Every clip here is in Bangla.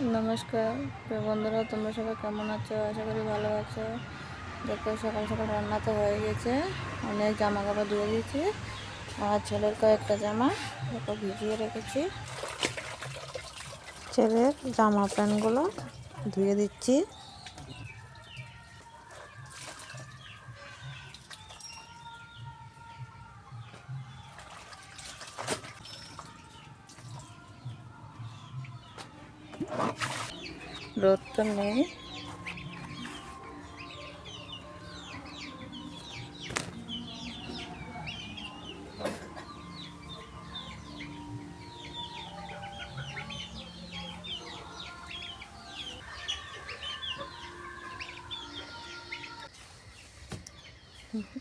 নমস্কার বন্ধুরা, তোমরা সবাই কেমন আছো? আশা করি ভালো আছো। দেখো, সকাল সকাল রান্না তো হয়ে গেছে। অনেক জামা কাপড় ধুয়ে দিয়েছি। আর ছেলের কয়েকটা জামা দেখো ভিজিয়ে রেখেছি। ছেলের জামা প্যান্টগুলো ধুয়ে দিচ্ছি। রোদ তো নেই।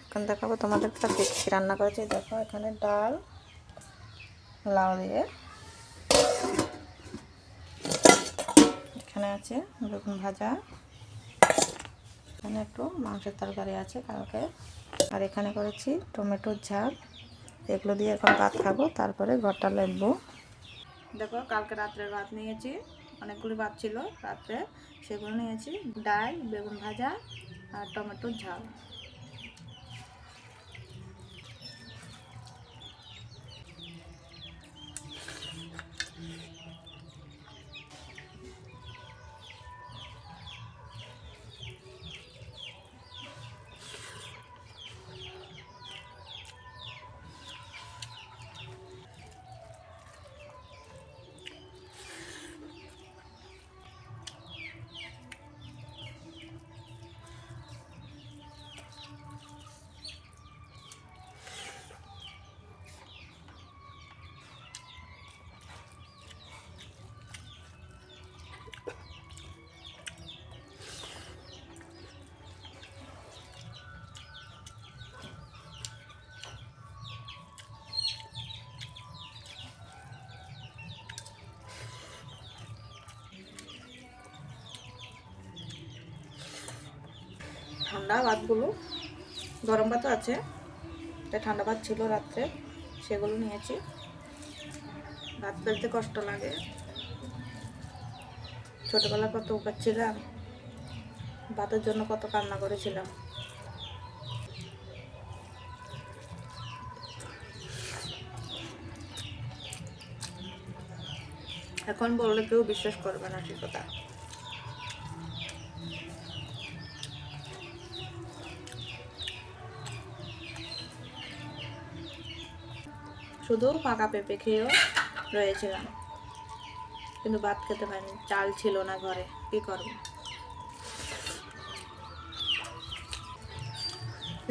এখন দেখাবো তোমাদের একটা দেখছি রান্না করেছি। দেখো, এখানে ডাল, লাউ দিয়ে, এখানে আছে বেগুন ভাজা, এখানে একটু মাংসের তরকারি আছে কালকে, আর এখানে করেছি টমেটোর ঝাল। এগুলো দিয়ে এখন ভাত খাবো, তারপরে ঘরটা লেপবো। দেখো, কালকে রাত্রের ভাত নিয়েছি, অনেকগুলি ভাত ছিল রাত্রে, সেগুলো নিয়েছি। ডাল, বেগুন ভাজা আর টমেটোর ঝাল। ঠান্ডা ভাতগুলো, গরম ভাতও আছে, তাই ঠান্ডা ভাত ছিল রাত্রে, সেগুলো নিয়েছি। ভাত ফেলতে কষ্ট লাগে। ছোটবেলায় কত উপাচ্ছিলাম, ভাতের জন্য কত কান্না করেছিলাম। এখন বললে কেউ বিশ্বাস করবে না, ঠিক কথা। শুধু পাকা পেঁপে খেয়েও রয়েছিলাম, কিন্তু ভাত খেতে পারিনি, চাল ছিল না ঘরে, কি করব।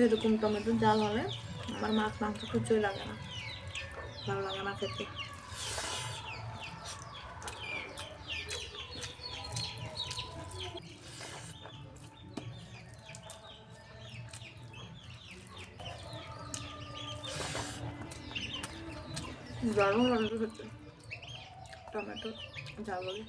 এরকম টমেটোর ঝাল হলে আমার মাছ মাংস কিছুই লাগে না, ভালো লাগে না খেতে। দারুণ লাগে খেতে টমেটো ঝাল বলে।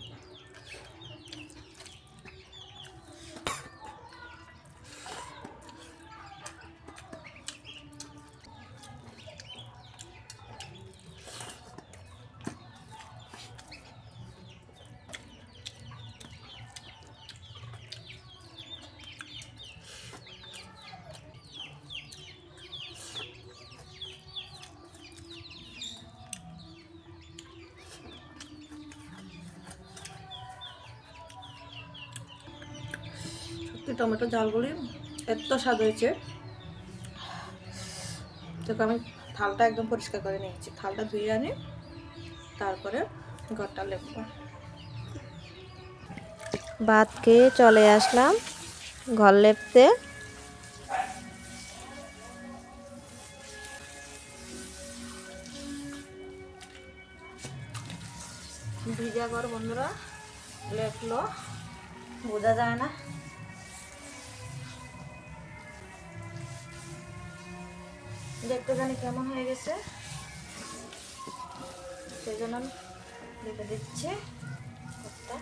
টমেটো ঝালগুলি এত স্বাদ হয়েছে। দেখো, আমি থালটা একদম পরিষ্কার করে নিয়েছি। থালটা ধুয়ে আনি, তারপরে ঘরটা লেপবো। ভাত খেয়ে চলে আসলাম ঘর লেপতে। ভিজা ঘর বন্ধুরা, লেপলো বোঝা যায় না। দেখতে জানি কেমন হয়ে গেছে, সেই জন্য লেপে দিচ্ছি ঘরটা।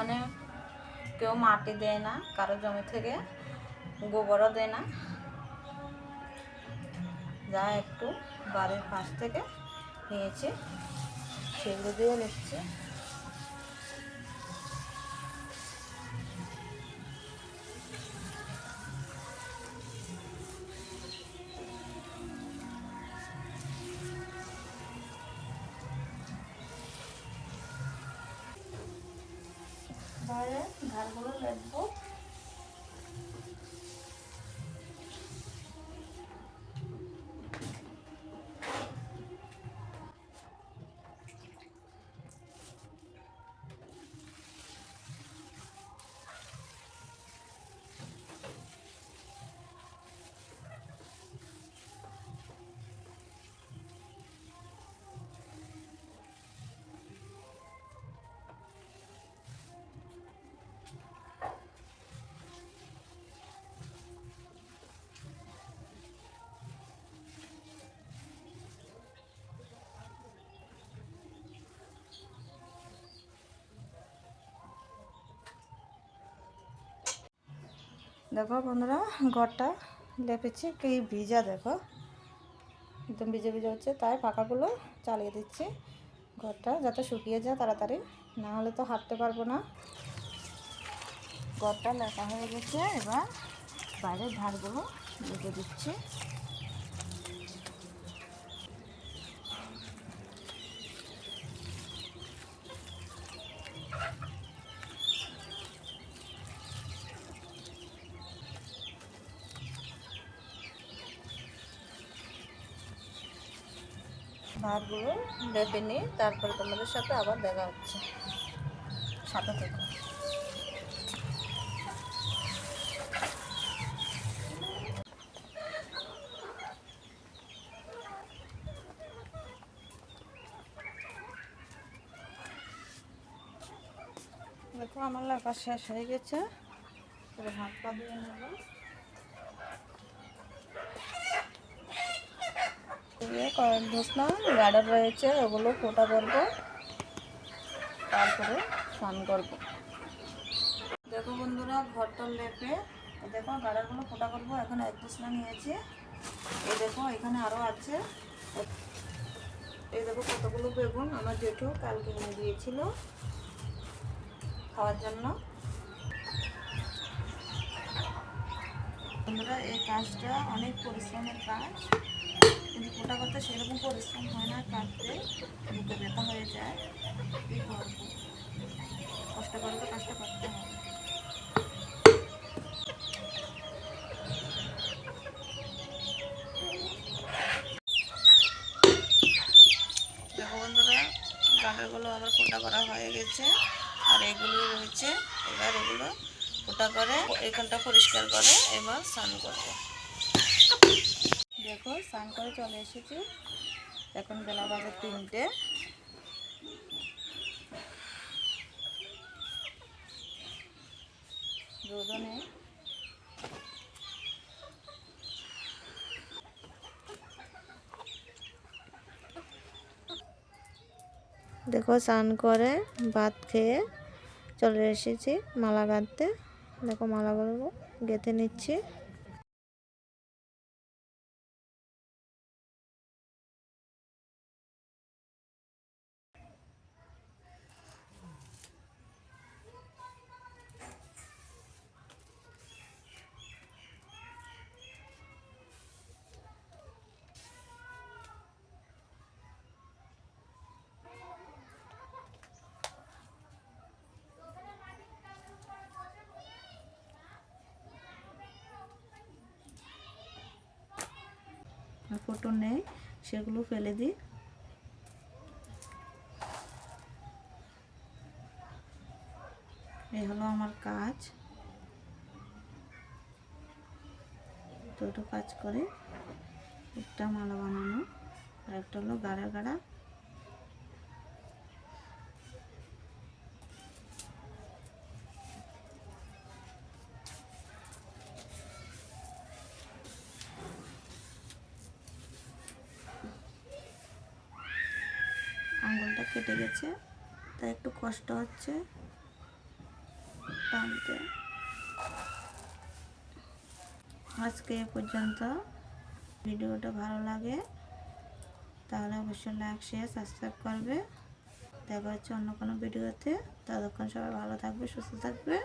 এখানে কেউ মাটি দেয় না, কারো জমি থেকে গোবরও দেয় না, যা একটু বাড়ির পাশ থেকে নিয়েছি সেগুলো দিয়ে নিচ্ছি। বাইরে ধারগুলো লেপবো। দেখো বন্ধুরা, ঘরটা লেপেছি, কি ভিজা দেখো, একদম ভিজে ভিজে হচ্ছে, তাই পাখাগুলো চালিয়ে দিচ্ছি ঘরটা যাতে শুকিয়ে যায় তাড়াতাড়ি, না হলে তো হাঁটতে পারবো না। ঘরটা লেপা হয়ে গেছে, এবার বাইরের ধারগুলো লেপে দিচ্ছি। ভাতগুলো লেপে নিই, তারপরে তোমাদের সাথে আবার দেখা হচ্ছে, সাথে থেকে। দেখো আমার লেপা শেষ হয়ে গেছে, এবার হাত পা দিয়ে নেব। কয়েক ধোসনা গার্ডার রয়েছে, ওগুলো ফোটা করবো, তারপরে স্নান করবো। দেখো বন্ধুরা, ঘরটা লেপে দেখো গার্ডারগুলো ফোটা করবো। এখন এক ধোসনা নিয়েছি, এই দেখো এখানে আরও আছে। এই দেখো কতগুলো বেগুন আমার জেঠু কালকে এনে দিয়েছিল খাওয়ার জন্য। বন্ধুরা, এই কাজটা অনেক পরিশ্রমের কাজ, কিন্তু ফোটা করতে সেরকম পরিশ্রম হয় না, কাটতে বুকে ব্যথা হয়ে যায়। কী করবো, কষ্ট করে তো কাজটা করতে হবে। দেখো বন্ধুরা, গাঁটাগুলো আমার ফোটা করা হয়ে গেছে, আর এগুলো রয়েছে। এবার এগুলো ফোটা করে এখানটা পরিষ্কার করে এবার স্নান করবো। দেখো স্নান করে চলে এসেছি, এখন বেলা বাজে 3টে। রোদও নেই। দেখো স্নান করে ভাত খেয়ে চলে এসেছি মালা গাঁথতে। দেখো মালাগুলো গেঁথে নিচ্ছি। ফোটো নেই, সেগুলো ফেলে দিই। এই হলো আমার কাজ, দুটো কাজ করে, একটা মালা বানানো আর একটা হলো গাড়া গাড়া। আঙুলটা কেটে গেছে, তাই একটু কষ্ট হচ্ছে। টানতে। আজকে এ পর্যন্ত। ভিডিওটা ভালো লাগে তাহলে অবশ্যই লাইক শেয়ার সাবস্ক্রাইব করবে। দেখা হচ্ছে অন্য কোনো ভিডিওতে। ততক্ষণ সবাই ভালো থাকবে, সুস্থ থাকবে।